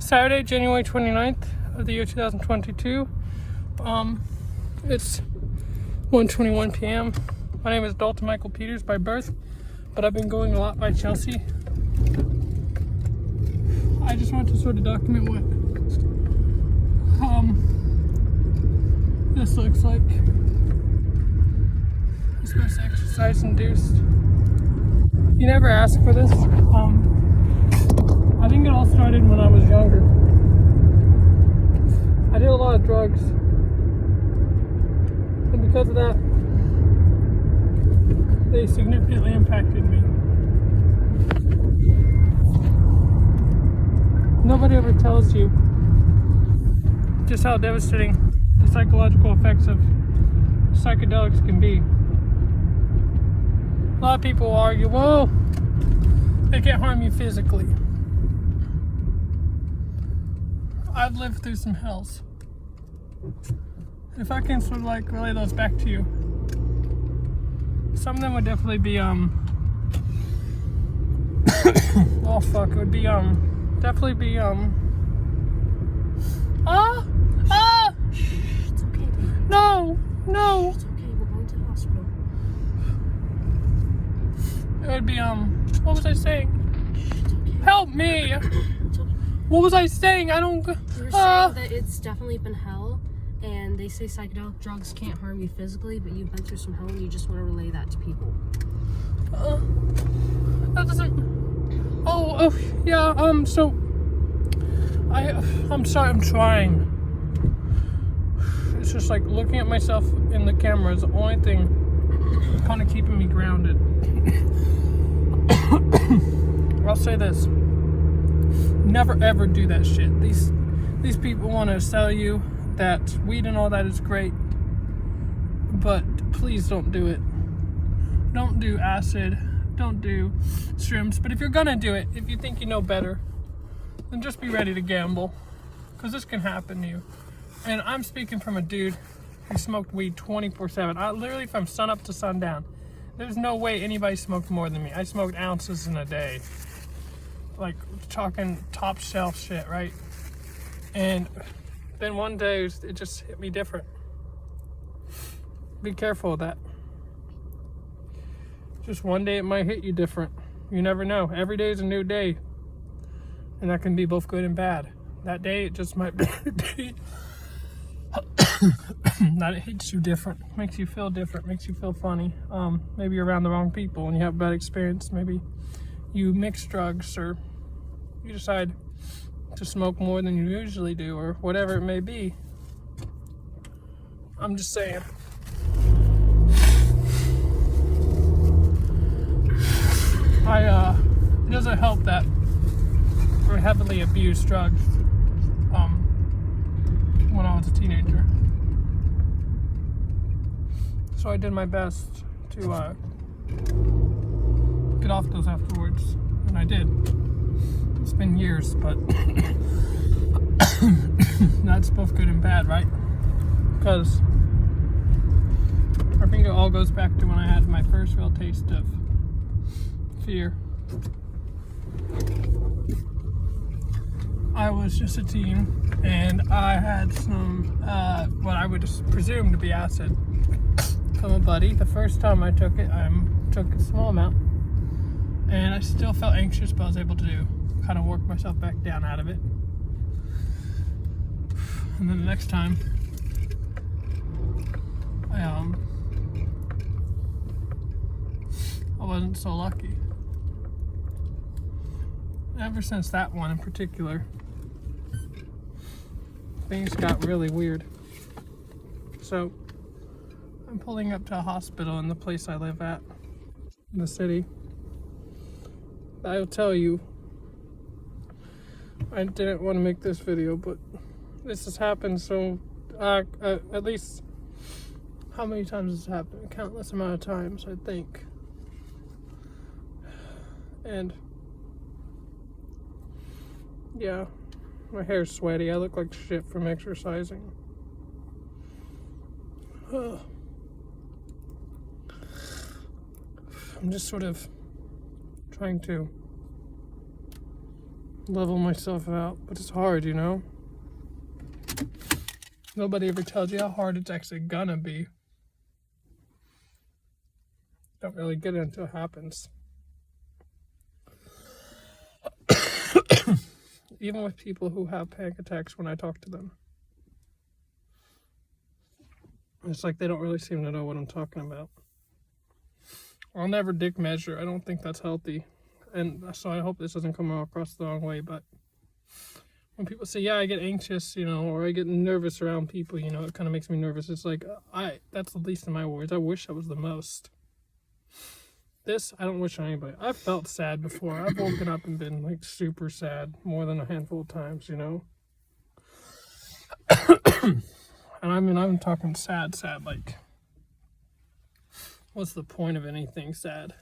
Saturday, January 29th of the year 2022. It's 1:21 p.m. My name is Dalton Michael Peters by birth, but I've been going a lot by Chelsea. I just want to sort of document what this looks like. It's most exercise induced. You never ask for this. I think it all started when I was younger. I did a lot of drugs, and because of that, they significantly impacted me. Nobody ever tells you just how devastating the psychological effects of psychedelics can be. A lot of people argue, well, they can't harm you physically. I've lived through some hells. If I can sort of like relay those back to you, some of them would definitely be oh fuck, it would be definitely be Shh, it's okay, baby. no. Shh, it's okay, we're going to the hospital. It would be what was I saying? Shh, it's okay. Help me! It's okay. What was I saying? I don't. You were saying that it's definitely been hell, and they say psychedelic drugs can't harm you physically, but you've been through some hell, and you just want to relay that to people. That doesn't. Oh, yeah. So I'm sorry. I'm trying. It's just like looking at myself in the camera is the only thing kind of keeping me grounded. I'll say this. Never ever do that shit. These people want to sell you that weed and all that is great, but please don't do it. Don't do acid. Don't do shrooms. But if you're gonna do it, if you think you know better, then just be ready to gamble, because this can happen to you. And I'm speaking from a dude who smoked weed 24/7. I literally from sun up to sundown. There's no way anybody smoked more than me. I smoked ounces in a day. Like talking top shelf shit, right? And then one day it just hit me different. Be careful of that. Just one day it might hit you different. You never know. Every day is a new day, and that can be both good and bad. That day it just might be a day that it hits you different, makes you feel different, makes you feel funny. Maybe you're around the wrong people and you have a bad experience. Maybe you mix drugs, or you decide to smoke more than you usually do, or whatever it may be. I'm just saying. It doesn't help that I heavily abused drugs when I was a teenager. So I did my best to get off those afterwards, and I did. It's been years, but that's both good and bad, right? Because I think it all goes back to when I had my first real taste of fear. I was just a teen, and I had some what I would presume to be acid from a buddy. The first time I took it, I took a small amount, and I still felt anxious, but I was able to kind of work myself back down out of it. And then the next time, I wasn't so lucky. Ever since that one in particular, things got really weird. So I'm pulling up to a hospital in the place I live at, in the city. I'll tell you, I didn't want to make this video, but this has happened so at least, how many times has this happened? A countless amount of times, I think. And yeah, my hair's sweaty. I look like shit from exercising. I'm just sort of trying to level myself out, but it's hard, you know? Nobody ever tells you how hard it's actually gonna be. Don't really get it until it happens. Even with people who have panic attacks, when I talk to them, it's like they don't really seem to know what I'm talking about. I'll never dick measure. I don't think that's healthy. And so I hope this doesn't come across the wrong way, but when people say, yeah, I get anxious, you know, or I get nervous around people, you know, it kind of makes me nervous. It's like, that's the least of my worries. I wish I was the most. This, I don't wish on anybody. I've felt sad before. I've woken up and been, like, super sad more than a handful of times, you know? And I mean, I'm talking sad, like, what's the point of anything sad?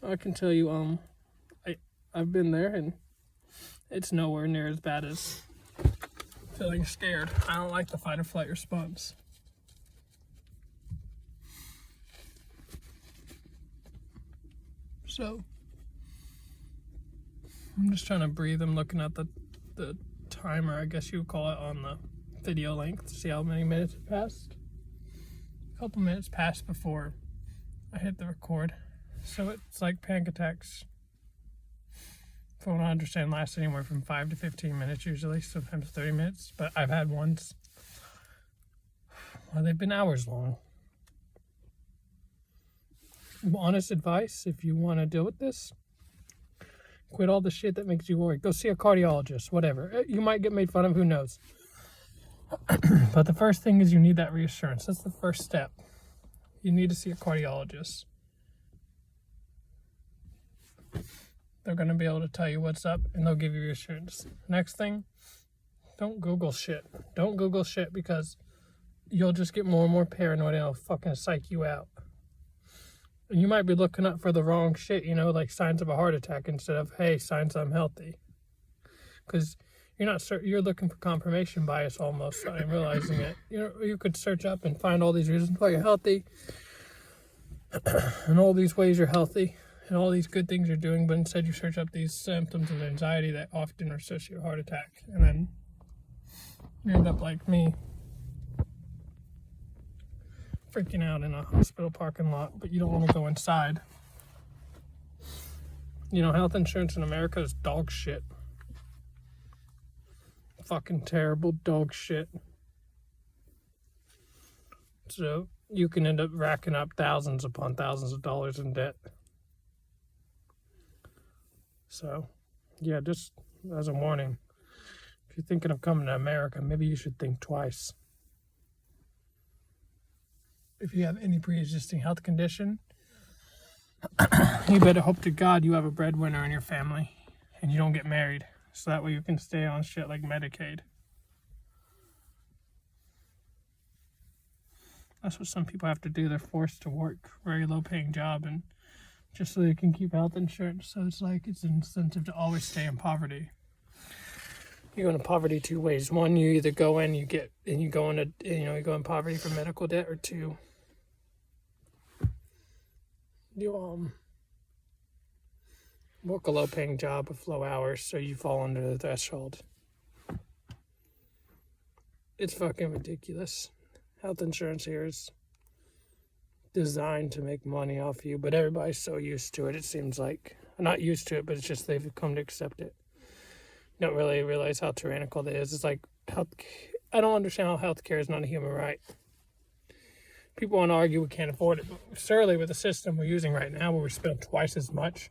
I can tell you, I've been there, and it's nowhere near as bad as feeling scared. I don't like the fight or flight response. So, I'm just trying to breathe. I'm looking at the timer, I guess you would call it, on the video length to see how many minutes have passed. A couple minutes passed before I hit the record. So it's like panic attacks, from what I understand, last anywhere from 5 to 15 minutes usually, sometimes 30 minutes. But I've had ones, well, they've been hours long. Honest advice, if you want to deal with this, quit all the shit that makes you worry. Go see a cardiologist, whatever. You might get made fun of, who knows. But the first thing is you need that reassurance. That's the first step. You need to see a cardiologist. They're going to be able to tell you what's up, and they'll give you reassurance. Next thing, don't Google shit. Don't Google shit, because you'll just get more and more paranoid, and it'll fucking psych you out. And you might be looking up for the wrong shit, you know, like signs of a heart attack instead of, hey, signs I'm healthy. Because you're looking for confirmation bias almost, so I'm realizing it. You know, you could search up and find all these reasons why you're healthy, and all these ways you're healthy, and all these good things you're doing, but instead you search up these symptoms of anxiety that often are associated with heart attack, and then you end up like me, freaking out in a hospital parking lot, but you don't want to go inside. You know, health insurance in America is dog shit. Fucking terrible dog shit. So you can end up racking up thousands upon thousands of dollars in debt. So, yeah, just as a warning, if you're thinking of coming to America, maybe you should think twice. If you have any pre-existing health condition, you better hope to God you have a breadwinner in your family and you don't get married, so that way you can stay on shit like Medicaid. That's what some people have to do. They're forced to work a very low-paying job, and just so they can keep health insurance. So it's like it's an incentive to always stay in poverty. You go into poverty two ways. One, you either go in, you go in poverty for medical debt, or two, you work a low-paying job with low hours, so you fall under the threshold. It's fucking ridiculous. Health insurance here is designed to make money off you, but everybody's so used to it. It seems like not used to it, but it's just they've come to accept it. You don't really realize how tyrannical it is. It's like I don't understand how healthcare is not a human right. People want to argue we can't afford it, but surely with the system we're using right now, where we spend twice as much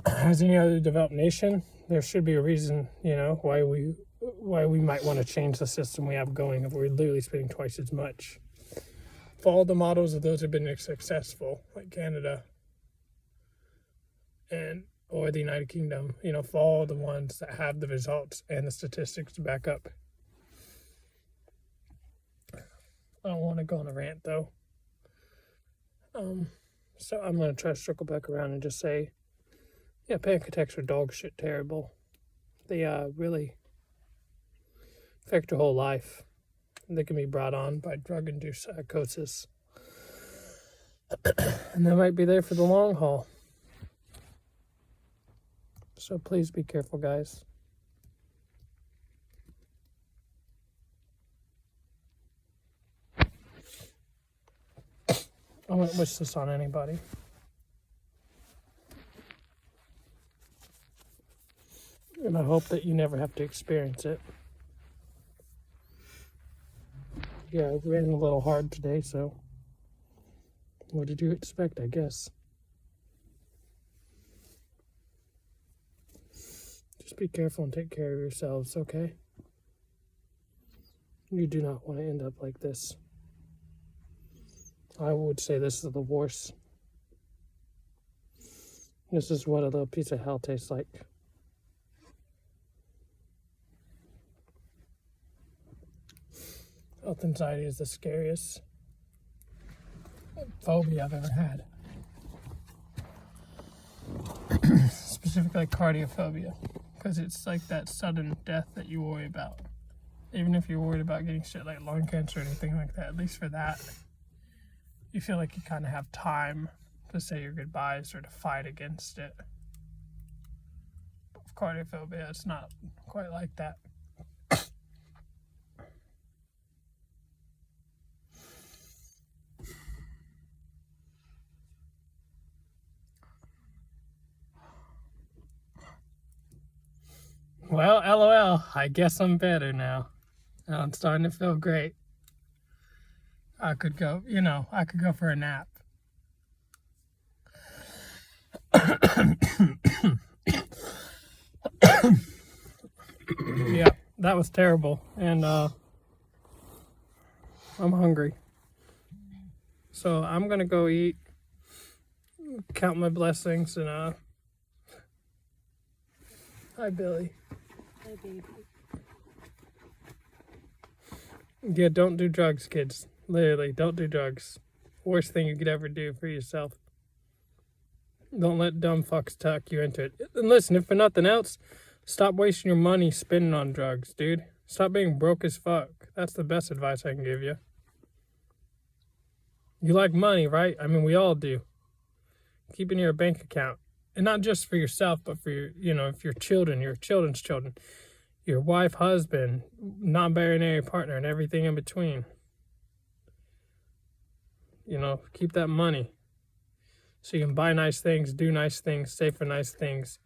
as any other developed nation, there should be a reason, you know, why we might want to change the system we have going if we're literally spending twice as much. Follow the models of those who have been successful, like Canada or the United Kingdom. You know, follow the ones that have the results and the statistics to back up. I don't want to go on a rant, though. So I'm going to try to circle back around and just say, yeah, panic attacks are dog shit terrible. They really affect your whole life. They can be brought on by drug-induced psychosis. And they might be there for the long haul. So please be careful, guys. I wouldn't wish this on anybody. And I hope that you never have to experience it. Yeah, I ran a little hard today, so what did you expect, I guess? Just be careful and take care of yourselves, okay? You do not want to end up like this. I would say this is the worst. This is what a little piece of hell tastes like. Health anxiety is the scariest phobia I've ever had. Specifically like cardiophobia, because it's like that sudden death that you worry about. Even if you're worried about getting shit like lung cancer or anything like that, at least for that, you feel like you kind of have time to say your goodbyes or to fight against it. But with cardiophobia, it's not quite like that. Well, LOL, I guess I'm better now. I'm starting to feel great. I could go for a nap. Yeah, that was terrible. And I'm hungry. So I'm gonna go eat, count my blessings, and hi Billy. Hi, baby. Yeah, don't do drugs, kids. Literally, don't do drugs. Worst thing you could ever do for yourself. Don't let dumb fucks talk you into it. And listen, if for nothing else, stop wasting your money spending on drugs, dude. Stop being broke as fuck. That's the best advice I can give you. You like money, right? I mean, we all do. Keep it in your bank account. And not just for yourself, but for if your children, your children's children, your wife, husband, non-binary partner, and everything in between. Keep that money so you can buy nice things, do nice things, save for nice things.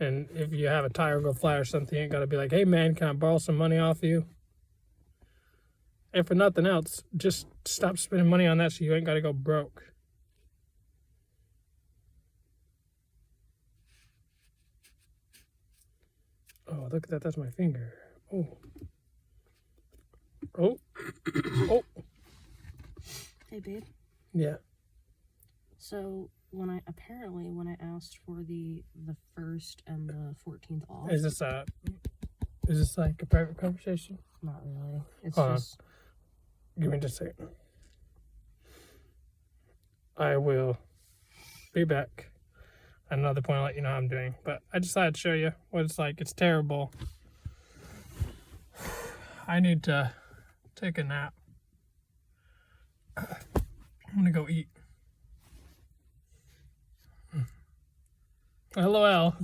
And if you have a tire go flat or something, you ain't got to be like, hey man, can I borrow some money off you? And for nothing else, just stop spending money on that so you ain't got to go broke. Oh, look at that. That's my finger. Oh. Oh. Oh. Hey, babe. Yeah. So when I asked for the 1st and the 14th off, Is this like a private conversation? not really. It's Hold on. just Give me just a second. I will be back at another point. I'll let you know how I'm doing. But I decided to show you what it's like. It's terrible. I need to take a nap. I'm gonna go eat. LOL.